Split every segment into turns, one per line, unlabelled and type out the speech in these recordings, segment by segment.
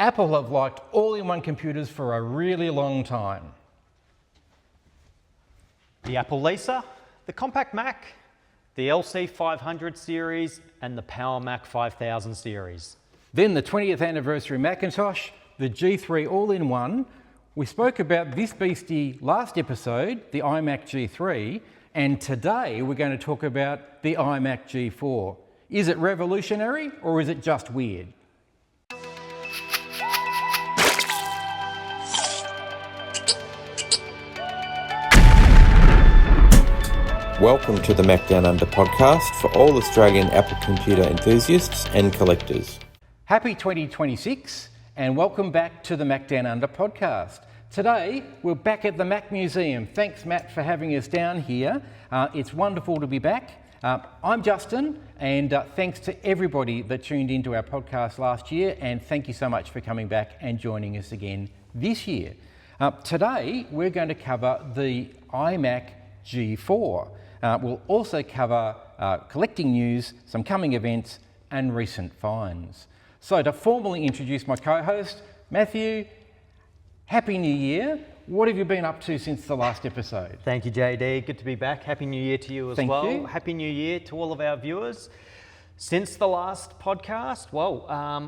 Apple have liked all-in-one computers for a really long time.
The Apple Lisa, the Compact Mac, the LC500 series, and the Power Mac 5000 series.
Then the 20th anniversary Macintosh, the G3 all-in-one. We spoke about this beastie last episode, the iMac G3, and today we're going to talk about the iMac G4. Is it revolutionary or is it just weird?
Welcome to the Macdownunder Podcast for all Australian Apple computer enthusiasts and collectors.
Happy 2026 and welcome back to the Macdownunder Podcast. Today we're back at the Mac Museum. Thanks Matt for having us down here. It's wonderful to be back. I'm Justin and thanks to everybody that tuned into our podcast last year, and thank you so much for coming back and joining us again this year. Today we're going to cover the iMac G4. We'll also cover collecting news, some coming events and recent finds. So to formally introduce my co-host, Matthew, Happy New Year. What have you been up to since the last episode?
Thank you, JD. Good to be back. Happy New Year to you as
Thank
well.
you.
Happy New Year to all of our viewers. Since the last podcast,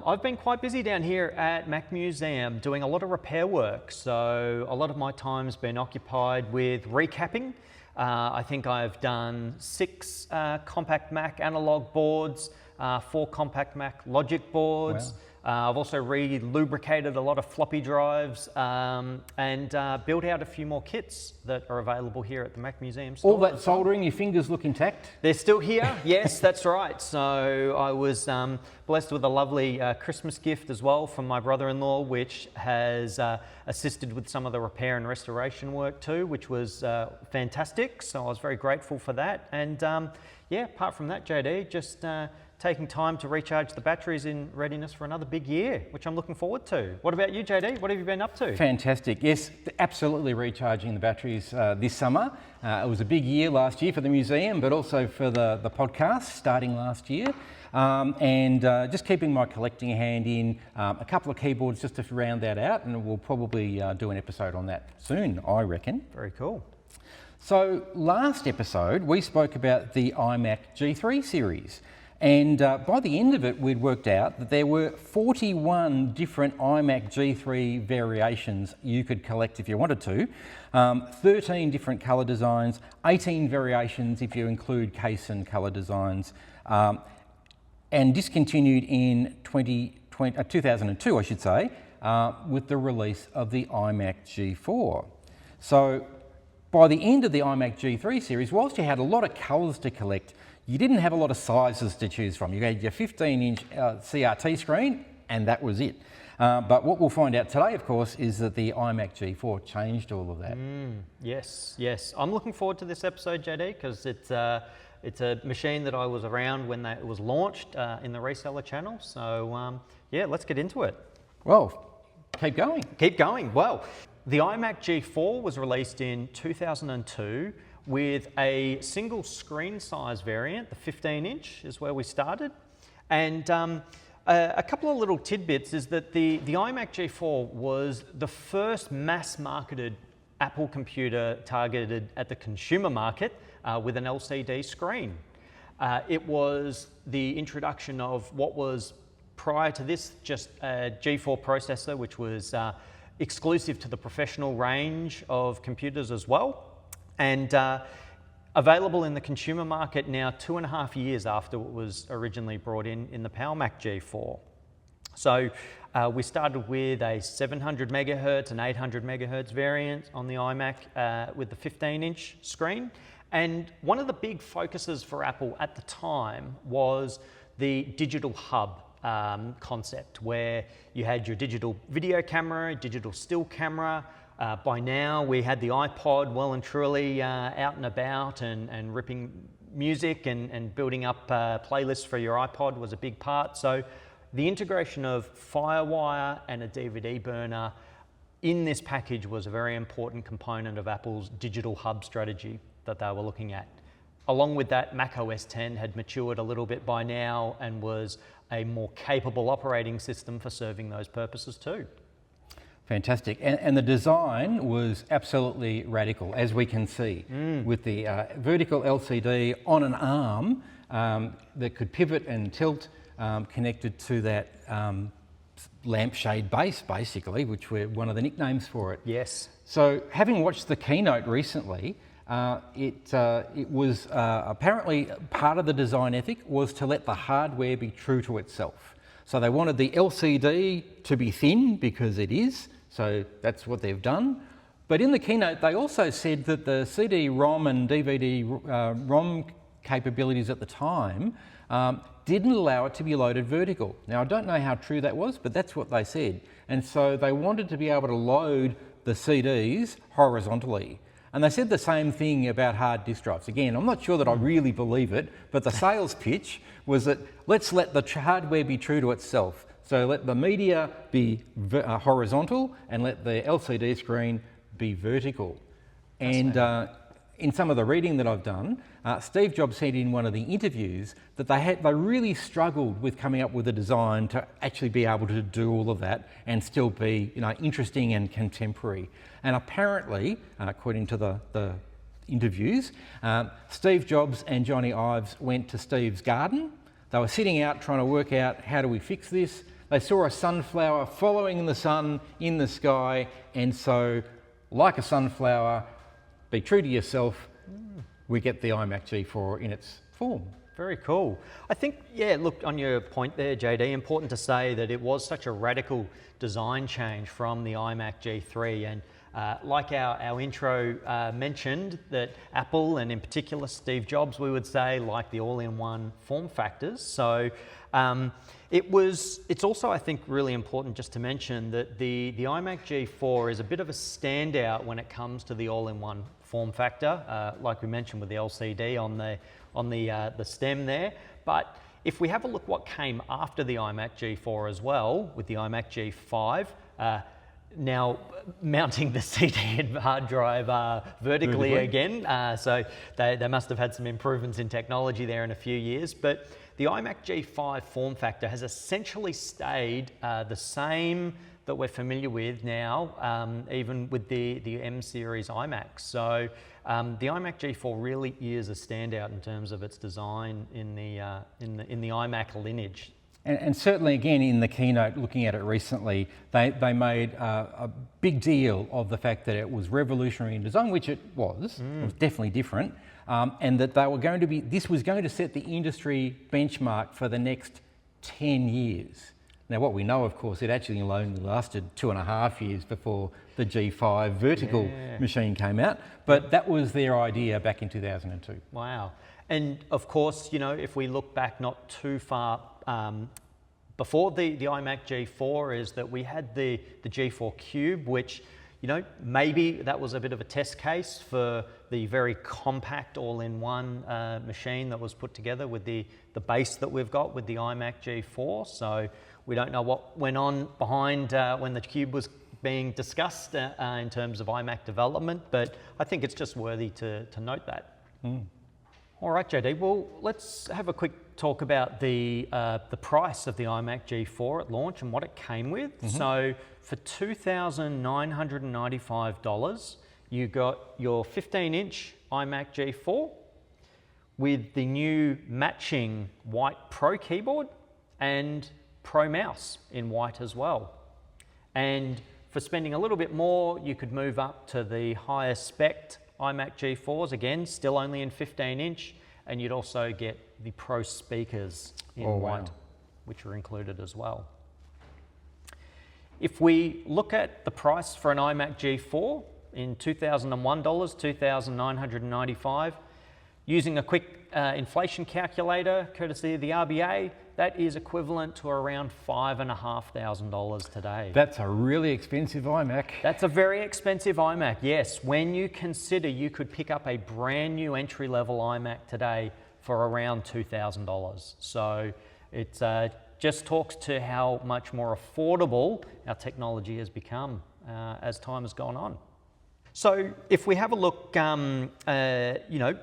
I've been quite busy down here at Mac Museum doing a lot of repair work. So a lot of my time's been occupied with recapping. I think I've done 6 Compact Mac analog boards, 4 Compact Mac logic boards.
Wow.
I've also re-lubricated a lot of floppy drives and built out a few more kits that are available here at the Mac Museum store.
All that soldering, your fingers look intact?
They're still here, yes, that's right. So I was blessed with a lovely Christmas gift as well from my brother-in-law, which has assisted with some of the repair and restoration work too, which was fantastic. So I was very grateful for that. And apart from that, JD, just taking time to recharge the batteries in readiness for another big year, which I'm looking forward to. What about you, JD? What have you been up to?
Fantastic. Yes, absolutely recharging the batteries this summer. It was a big year last year for the museum, but also for the podcast starting last year. And just keeping my collecting hand in, a couple of keyboards just to round that out, and we'll probably do an episode on that soon, I reckon.
Very cool.
So last episode, we spoke about the iMac G3 series. And by the end of it, we'd worked out that there were 41 different iMac G3 variations you could collect if you wanted to, 13 different colour designs, 18 variations if you include case and colour designs, and discontinued in 2002, I should say, with the release of the iMac G4. So by the end of the iMac G3 series, whilst you had a lot of colours to collect, you didn't have a lot of sizes to choose from. You had your 15-inch CRT screen, and that was it. But what we'll find out today, of course, is that the iMac G4 changed all of that.
Yes. I'm looking forward to this episode, JD, because it's a machine that I was around when it was launched in the reseller channel. So, let's get into it.
Well, keep going.
Keep going. Well, the iMac G4 was released in 2002 with a single screen size variant. The 15-inch is where we started. And a couple of little tidbits is that the iMac G4 was the first mass-marketed Apple computer targeted at the consumer market with an LCD screen. It was the introduction of what was, prior to this, just a G4 processor, which was exclusive to the professional range of computers as well. And available in the consumer market now 2.5 years after it was originally brought in the Power Mac G4. So we started with a 700 megahertz and 800 megahertz variant on the iMac with the 15-inch screen. And one of the big focuses for Apple at the time was the digital hub concept, where you had your digital video camera, digital still camera. By now, we had the iPod well and truly out and about and ripping music and building up playlists for your iPod was a big part. So the integration of FireWire and a DVD burner in this package was a very important component of Apple's digital hub strategy that they were looking at. Along with that, Mac OS X had matured a little bit by now and was a more capable operating system for serving those purposes too.
Fantastic. And the design was absolutely radical, as we can see, with the vertical LCD on an arm that could pivot and tilt, connected to that lampshade base, basically, which were one of the nicknames for it.
Yes.
So, having watched the keynote recently, it was apparently part of the design ethic was to let the hardware be true to itself. So they wanted the LCD to be thin, because it is, so that's what they've done. But in the keynote, they also said that the CD-ROM and DVD-ROM capabilities at the time didn't allow it to be loaded vertical. Now, I don't know how true that was, but that's what they said. And so they wanted to be able to load the CDs horizontally. And they said the same thing about hard disk drives. Again, I'm not sure that I really believe it, but the sales pitch was that let's let the hardware be true to itself. So let the media be horizontal and let the LCD screen be vertical. And in some of the reading that I've done, Steve Jobs said in one of the interviews that they really struggled with coming up with a design to actually be able to do all of that and still be, interesting and contemporary. And apparently, according to the interviews, Steve Jobs and Johnny Ives went to Steve's garden. They were sitting out trying to work out, how do we fix this? They saw a sunflower following the sun in the sky, and so, like a sunflower, be true to yourself, we get the iMac G4 in its form.
Very cool. I think, look, on your point there, JD, important to say that it was such a radical design change from the iMac G3. And like our intro mentioned, that Apple, and in particular Steve Jobs, we would say, like the all-in-one form factors. So it's also, I think, really important just to mention that the iMac G4 is a bit of a standout when it comes to the all-in-one form factor, like we mentioned with the LCD on the stem there. But if we have a look what came after the iMac G4 as well, with the iMac G5, now mounting the CD and hard drive vertically again, so they must have had some improvements in technology there in a few years. But the iMac G5 form factor has essentially stayed the same that we're familiar with now, even with the M series iMacs. So the iMac G4 really is a standout in terms of its design in the iMac lineage.
And certainly, again, in the keynote, looking at it recently, they made a big deal of the fact that it was revolutionary in design, which it was. It was definitely different, and that this was going to set the industry benchmark for the next 10 years. Now, what we know, of course, it actually only lasted 2.5 years before the G5 vertical machine came out, but that was their idea back in 2002.
Wow. And of course, if we look back not too far before the iMac G4, is that we had the G4 Cube, which, maybe that was a bit of a test case for the very compact all-in-one machine that was put together with the base that we've got with the iMac G4. So we don't know what went on behind when the Cube was being discussed in terms of iMac development, but I think it's just worthy to note that. All right, JD, well, let's have a quick talk about the price of the iMac G4 at launch and what it came with. So for $2,995, you got your 15-inch iMac G4 with the new matching white Pro keyboard and Pro mouse in white as well. And for spending a little bit more, you could move up to the higher spec iMac G4s, again, still only in 15-inch, and you'd also get the Pro speakers in white, which are included as well. If we look at the price for an iMac G4 in $2,001, $2,995, using a quick inflation calculator, courtesy of the RBA, that is equivalent to around $5,500 today.
That's a really expensive iMac.
That's a very expensive iMac, yes. When you consider you could pick up a brand new entry-level iMac today for around $2,000. So it just talks to how much more affordable our technology has become as time has gone on. So if we have a look,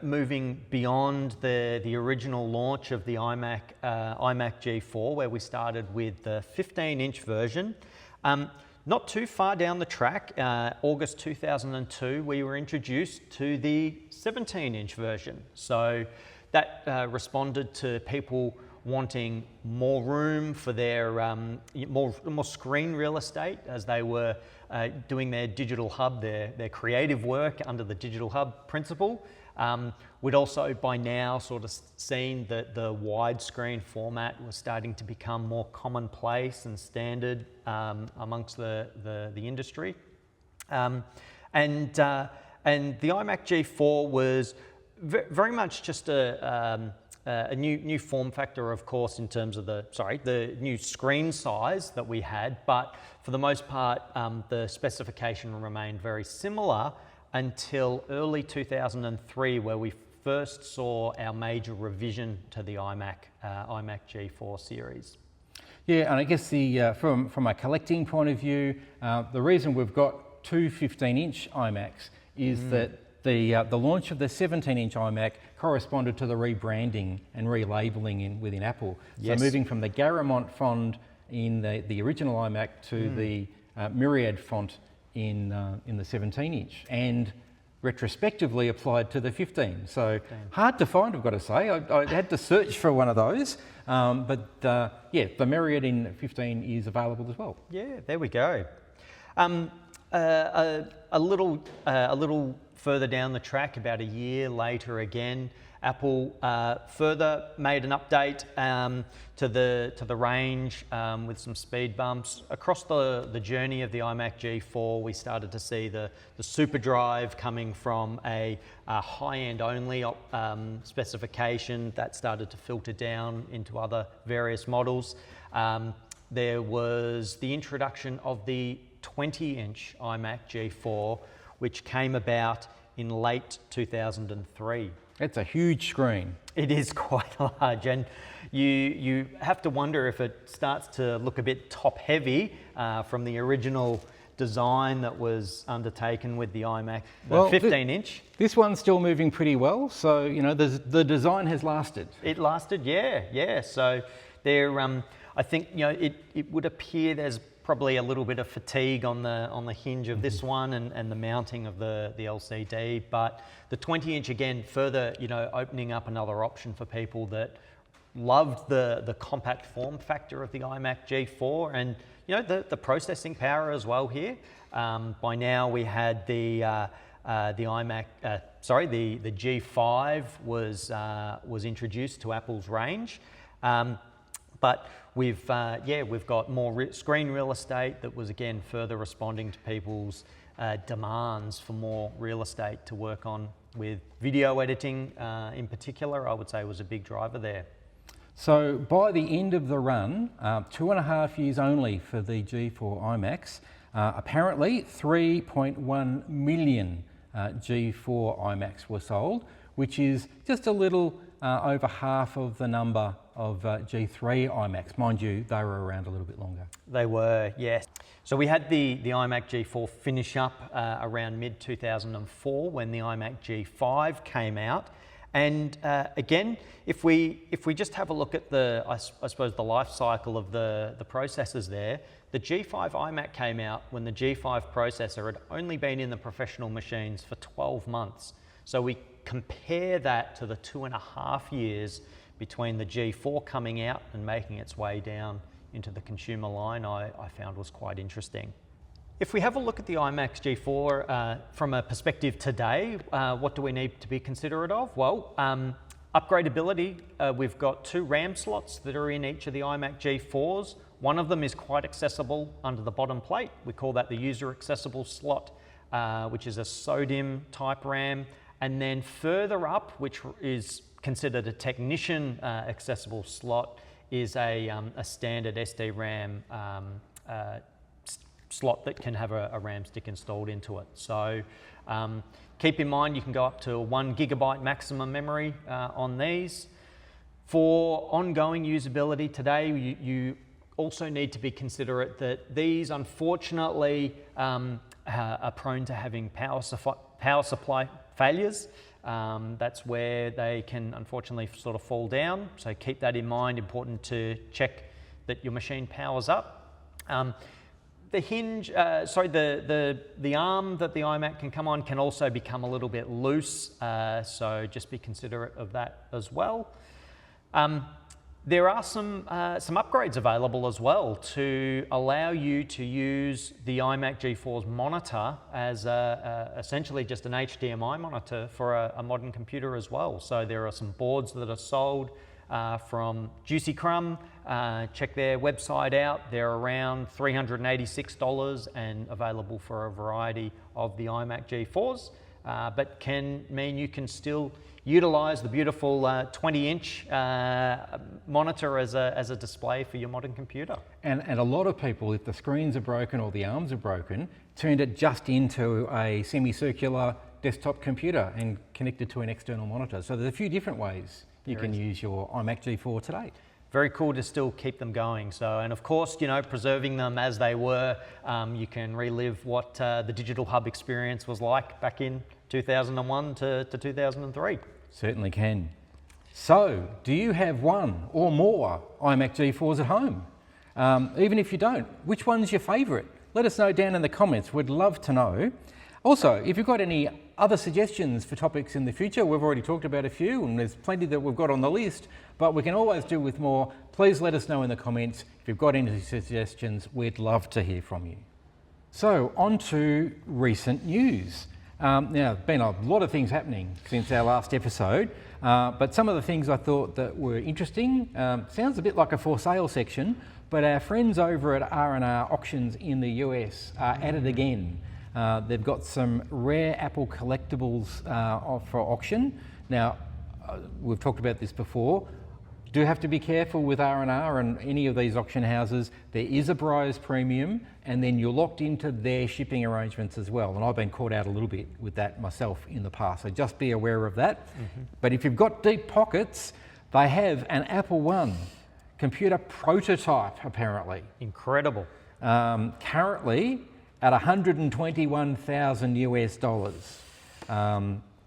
moving beyond the original launch of the iMac G4, where we started with the 15-inch version, not too far down the track, August 2002, we were introduced to the 17-inch version. So that responded to people wanting more room for their more screen real estate as they were doing their digital hub, their creative work under the digital hub principle. We'd also by now sort of seen that the widescreen format was starting to become more commonplace and standard amongst the industry. And the iMac G4 was very much just a new form factor, of course, in terms of the new screen size that we had, but for the most part, the specification remained very similar until early 2003, where we first saw our major revision to the iMac G4 series.
Yeah, and I guess from a collecting point of view, the reason we've got two 15-inch iMacs is that the launch of the 17-inch iMac corresponded to the rebranding and relabeling within Apple.
Yes.
So moving from the Garamond font in the original iMac to the Myriad font in the 17-inch, and retrospectively applied to the 15. So hard to find, I've got to say. I had to search for one of those, but the Myriad in 15 is available as well.
Yeah, there we go. A little further down the track, about a year later again, Apple further made an update to the range with some speed bumps. Across the journey of the iMac G4, we started to see the Super Drive coming from a high-end only specification that started to filter down into other various models. There was the introduction of the 20-inch iMac G4, which came about in late 2003.
It's a huge screen.
It is quite large, and you have to wonder if it starts to look a bit top-heavy from the original design that was undertaken with the iMac, the 15-inch.
This one's still moving pretty well, so the design has lasted.
It lasted, yeah. So there, I think it would appear there's probably a little bit of fatigue on the hinge of this one and the mounting of the LCD, but the 20-inch again further opening up another option for people that loved the compact form factor of the iMac G4 and the processing power as well here. By now we had the iMac, the G5 was introduced to Apple's range. But we've got more screen real estate that was again further responding to people's demands for more real estate to work on, with video editing in particular. I would say was a big driver there.
So by the end of the run, 2.5 years only for the G4 iMacs, apparently 3.1 million G4 iMacs were sold, which is just a little over half of the number of G3 iMacs. Mind you, they were around a little bit longer.
They were, yes. So we had the iMac G4 finish up around mid-2004 when the iMac G5 came out. And again, if we just have a look at I suppose the life cycle of the processors there, the G5 iMac came out when the G5 processor had only been in the professional machines for 12 months. So we compare that to the 2.5 years between the G4 coming out and making its way down into the consumer line, I found was quite interesting. If we have a look at the iMac G4 from a perspective today, what do we need to be considerate of? Well, upgradability, we've got 2 RAM slots that are in each of the iMac G4s. One of them is quite accessible under the bottom plate. We call that the user accessible slot, which is a SODIMM type RAM. And then further up, which is considered a technician accessible slot, is a standard SD-RAM slot that can have a RAM stick installed into it. So keep in mind you can go up to 1 gigabyte maximum memory on these. For ongoing usability today, you also need to be considerate that these unfortunately are prone to having power supply failures. That's where they can unfortunately sort of fall down. So keep that in mind. Important to check that your machine powers up. The hinge, the arm that the iMac can come on can also become a little bit loose. So just be considerate of that as well. There are some upgrades available as well to allow you to use the iMac G4's monitor as essentially just an HDMI monitor for a modern computer as well. So there are some boards that are sold from Juicy Crumb. Check their website out. They're around $386 and available for a variety of the iMac G4s, but can mean you can still utilize the beautiful 20-inch monitor as a display for your modern computer.
And a lot of people, if the screens are broken or the arms are broken, turned it just into a semicircular desktop computer and connected to an external monitor. So there's a few different ways you can use your iMac G4 today.
Very cool to still keep them going. So, and of course, you know, preserving them as they were, you can relive what the Digital Hub experience was like back in 2001 to 2003.
Certainly can. So, do you have one or more iMac G4s at home? Even if you don't, which one's your favourite? Let us know down in the comments. We'd love to know. Also, if you've got any other suggestions for topics in the future, we've already talked about a few and there's plenty that we've got on the list, but we can always do with more. Please let us know in the comments. If you've got any suggestions, we'd love to hear from you. So, on to recent news. Now, there's been a lot of things happening since our last episode, but some of the things I thought that were interesting, sounds a bit like a for sale section, but our friends over at R&R Auctions in the US are at it again. They've got some rare Apple collectibles for auction. Now, we've talked about this before. Do have to be careful with R&R and any of these auction houses. There is a buyer's premium and then you're locked into their shipping arrangements as well. And I've been caught out a little bit with that myself in the past. So just be aware of that. But if you've got deep pockets, they have an Apple I computer prototype apparently.
Incredible.
Currently at $121,000 US.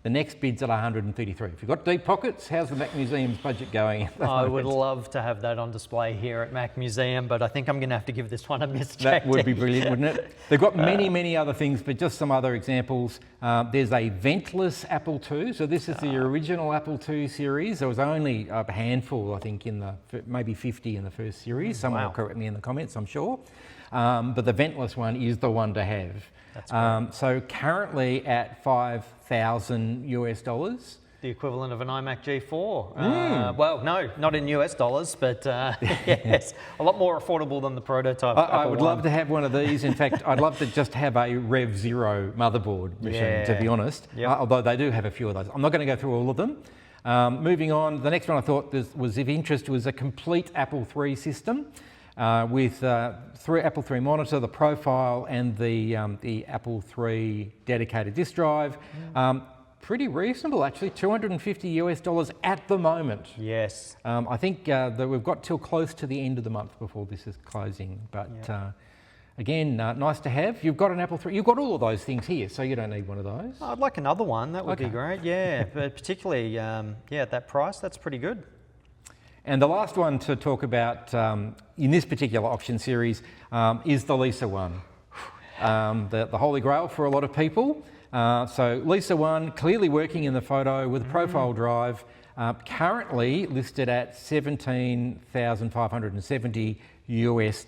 The next bid's at 133. If you've got deep pockets, how's the Mac Museum's budget going?
I would love to have that on display here at Mac Museum, but I think I'm going to have to give this one a miss.
That would be brilliant, wouldn't it? They've got many other things, but just some other examples. There's a ventless Apple II. So this is the original Apple II series. There was only a handful, I think, maybe 50 in the first series. Someone will correct me in the comments, I'm sure. But the ventless one is the one to have. So currently at $5,000 US.
The equivalent of an iMac G4. Well, no, not in US dollars, but yes, a lot more affordable than the prototype.
I would love to have one of these. In fact, I'd love to just have a Rev Zero motherboard machine, to be honest. Although they do have a few of those. I'm not going to go through all of them. Moving on, the next one I thought was of interest was a complete Apple III system. With Apple III monitor, the profile, and the Apple III dedicated disk drive. Pretty reasonable, actually, $250 US at the moment.
Yes.
I think that we've got till close to the end of the month before this is closing. But again, nice to have. You've got an Apple III. You've got all of those things here, so you don't need one of those.
I'd like another one. That would be great. Yeah, but particularly, at that price, that's pretty good.
And the last one to talk about in this particular auction series is the Lisa one, the holy grail for a lot of people. So Lisa one, clearly working in the photo with a profile drive, currently listed at $17,570 US.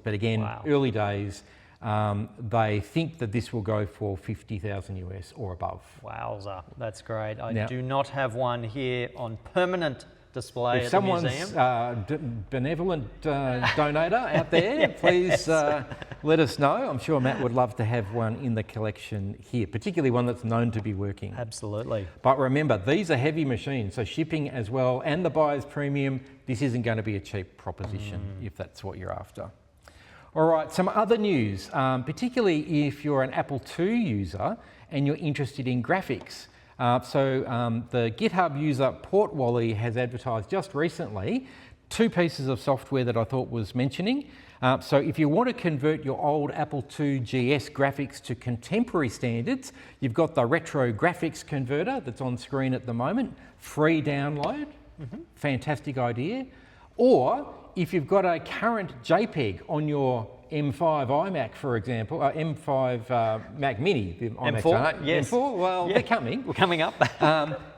But again, early days. They think that this will go for $50,000 US or above.
Wowza, that's great. I do not have one here on permanent display
if
at
someone's
the museum.
Benevolent donator out there, please let us know. I'm sure Matt would love to have one in the collection here, particularly one that's known to be working.
Absolutely.
But remember, these are heavy machines, so shipping as well and the buyer's premium, this isn't going to be a cheap proposition if that's what you're after. All right, some other news, particularly if you're an Apple II user and you're interested in graphics. The GitHub user Port Wally has advertised just recently 2 pieces of software that I thought was mentioning. So if you want to convert your old Apple II GS graphics to contemporary standards, you've got the retro graphics converter that's on screen at the moment, free download, fantastic idea. Or if you've got a current JPEG on your M5 iMac, for example, M5 Mac Mini, the iMacs
M4, yes.
M4, well,
Yeah.
they're coming.
We're coming up.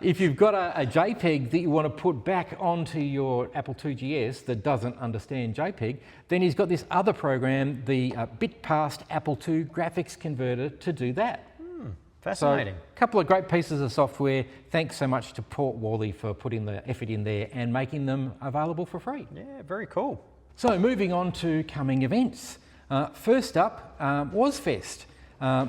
If you've got a JPEG that you want to put back onto your Apple II GS that doesn't understand JPEG, then he's got this other program, the Bitpast Apple II graphics converter, to do that.
Fascinating.
So, a couple of great pieces of software. Thanks so much to Port Wally for putting the effort in there and making them available for free.
Yeah, very cool.
So moving on to coming events. First up, WasFest.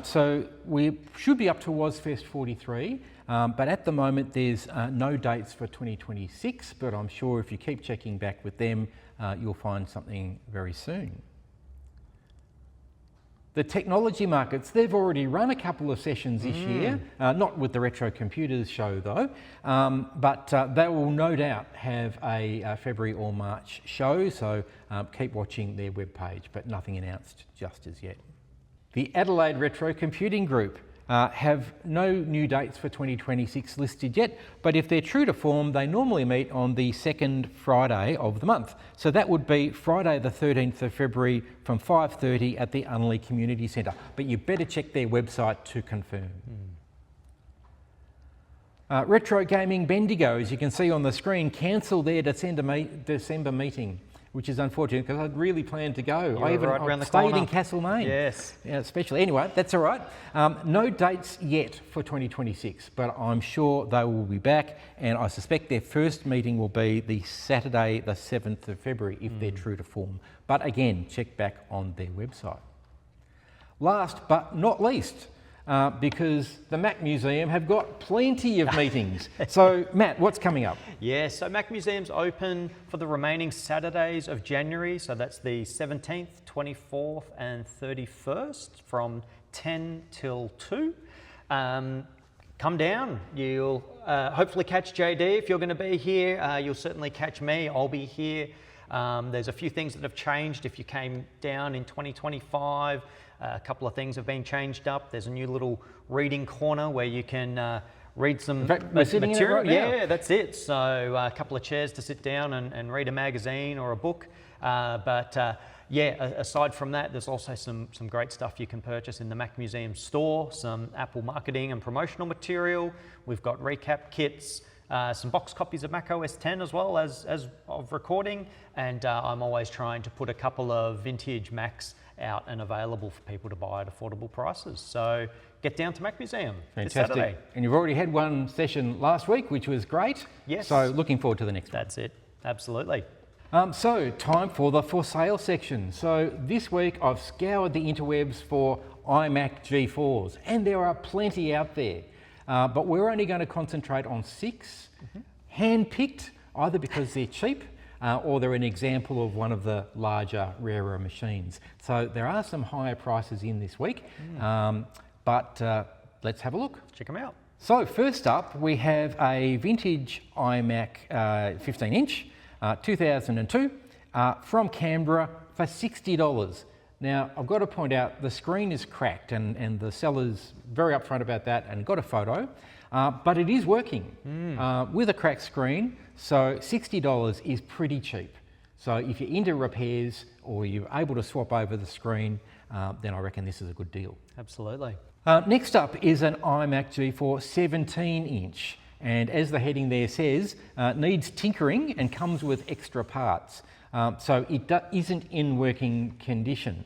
So we should be up to WasFest 43, but at the moment there's no dates for 2026, but I'm sure if you keep checking back with them, you'll find something very soon. The technology markets, they've already run a couple of sessions this year, not with the Retro Computers show though, but they will no doubt have a February or March show, so keep watching their webpage, but nothing announced just as yet. The Adelaide Retro Computing Group have no new dates for 2026 listed yet, but if they're true to form, they normally meet on the second Friday of the month. So that would be Friday the 13th of February from 5:30 at the Unley Community Centre. But you better check their website to confirm. Retro Gaming Bendigo, as you can see on the screen, cancelled their December meeting, which is unfortunate because I'd really planned to go. I even
right around the
stayed
corner.
in Castlemaine.
Yes.
Yeah, especially. Anyway, that's all right. No dates yet for 2026, but I'm sure they will be back, and I suspect their first meeting will be the Saturday, the 7th of February, if they're true to form. But again, check back on their website. Last but not least, because the Mac Museum have got plenty of meetings. So, Matt, what's coming up?
Yeah, so Mac Museum's open for the remaining Saturdays of January. So that's the 17th, 24th and 31st from 10 till 2. Come down. You'll hopefully catch JD if you're going to be here. You'll certainly catch me. I'll be here. There's a few things that have changed if you came down in 2025. A couple of things have been changed up. There's a new little reading corner where you can read some
In fact, we're sitting in it
material.
right now.
Yeah, that's it. So a couple of chairs to sit down and read a magazine or a book. Yeah, aside from that, there's also some great stuff you can purchase in the Mac Museum store, some Apple marketing and promotional material. We've got recap kits, some box copies of Mac OS X as well as of recording, and I'm always trying to put a couple of vintage Macs out and available for people to buy at affordable prices. So get down to Mac Museum this Saturday.
Fantastic. And you've already had one session last week, which was great.
Yes.
So looking forward to the next one.
That's it, absolutely.
So time for the for sale section. So this week I've scoured the interwebs for iMac G4s, and there are plenty out there. But we're only going to concentrate on 6, hand-picked, either because they're cheap or they're an example of one of the larger, rarer machines. So there are some higher prices in this week, but let's have a look.
Check them out.
So first up, we have a vintage iMac 15-inch, 2002, from Canberra for $60. Now, I've got to point out the screen is cracked and the seller's very upfront about that and got a photo, but it is working with a cracked screen, so $60 is pretty cheap. So if you're into repairs or you're able to swap over the screen, then I reckon this is a good deal.
Absolutely.
Next up is an iMac G4 17-inch, and as the heading there says, needs tinkering and comes with extra parts. So it isn't in working condition.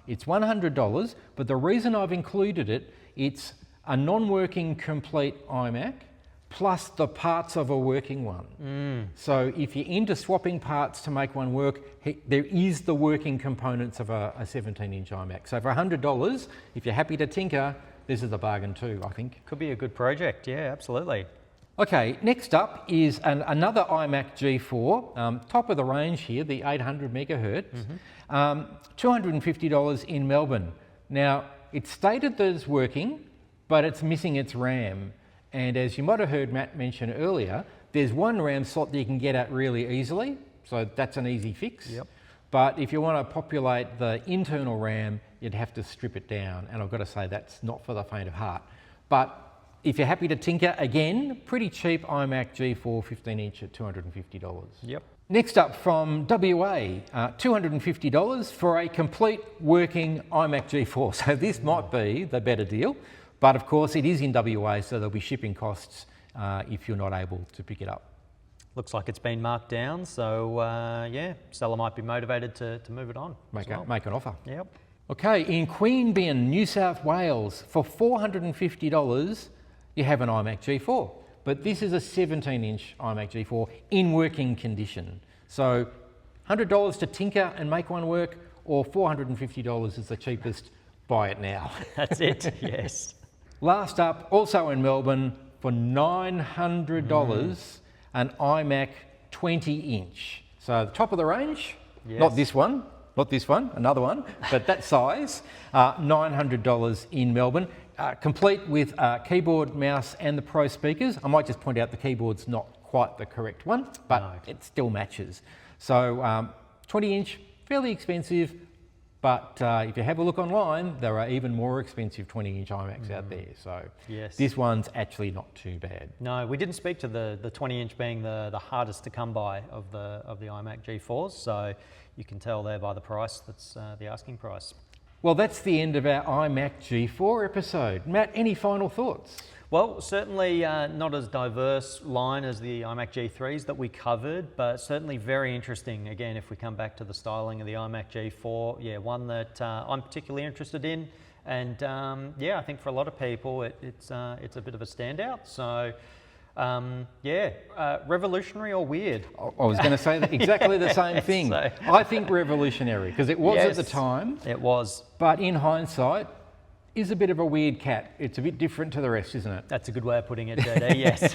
It's $100, but the reason I've included it, it's a non-working complete iMac plus the parts of a working one. So if you're into swapping parts to make one work, there is the working components of a 17-inch iMac. So for $100, if you're happy to tinker, this is a bargain too, I think.
Could be a good project, yeah, absolutely.
Okay, next up is another iMac G4, top of the range here, the 800 megahertz, $250 in Melbourne. Now, it's stated that it's working, but it's missing its RAM. And as you might have heard Matt mention earlier, there's one RAM slot that you can get at really easily, so that's an easy fix.
Yep.
but if you want to populate the internal RAM, you'd have to strip it down, and I've got to say that's not for the faint of heart. But if you're happy to tinker, again, pretty cheap iMac G4 15-inch at $250.
Yep.
Next up from WA, $250 for a complete working iMac G4. So this might be the better deal, but of course it is in WA, so there'll be shipping costs if you're not able to pick it up.
Looks like it's been marked down, so yeah, seller might be motivated to move it on.
Make an offer.
Yep.
Okay, in Queanbeyan, New South Wales, for $450, you have an iMac G4. But this is a 17-inch iMac G4 in working condition. So $100 to tinker and make one work, or $450 is the cheapest, buy it now.
That's it, yes.
Last up, also in Melbourne, for $900, an iMac 20-inch. So the top of the range,
Yes.
not this one, another one, but that size, $900 in Melbourne. Complete with keyboard, mouse and the Pro speakers. I might just point out the keyboard's not quite the correct one, but
No.
it still matches. So 20-inch, fairly expensive, but if you have a look online, there are even more expensive 20-inch iMacs out there. So
Yes.
this one's actually not too bad.
No, we didn't speak to the 20-inch being the hardest to come by of the iMac G4s, so you can tell there by the price that's the asking price.
Well, that's the end of our iMac G4 episode. Matt, any final thoughts?
Well, certainly not as diverse line as the iMac G3s that we covered, but certainly very interesting. Again, if we come back to the styling of the iMac G4, yeah, one that I'm particularly interested in, and yeah, I think for a lot of people it's a bit of a standout. So revolutionary or weird?
I was going to say exactly the same thing.
So-
I think revolutionary, because it was at the
Yes,
time,
It was.
but in hindsight, is a bit of a weird cat. It's a bit different to the rest, isn't it?
That's a good way of putting it, JD, yes.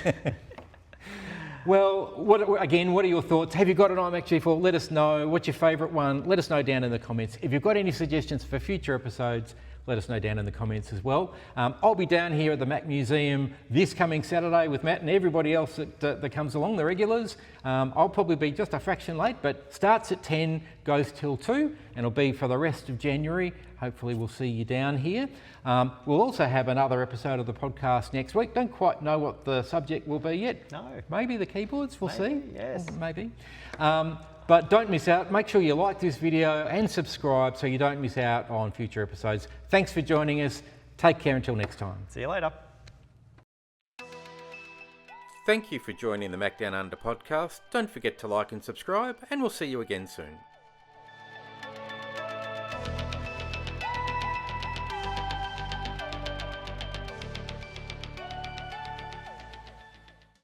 Well, what are your thoughts? Have you got an iMac G4? Let us know. What's your favourite one? Let us know down in the comments. If you've got any suggestions for future episodes, let us know down in the comments as well. I'll be down here at the Mac Museum this coming Saturday with Matt and everybody else that comes along, the regulars. I'll probably be just a fraction late, but starts at 10, goes till 2, and it'll be for the rest of January. Hopefully we'll see you down here. We'll also have another episode of the podcast next week. Don't quite know what the subject will be yet.
No.
Maybe the keyboards, we'll see.
Yes.
Maybe. But don't miss out. Make sure you like this video and subscribe so you don't miss out on future episodes. Thanks for joining us. Take care until next time.
See you later.
Thank you for joining the Macdownunder Podcast. Don't forget to like and subscribe, and we'll see you again soon.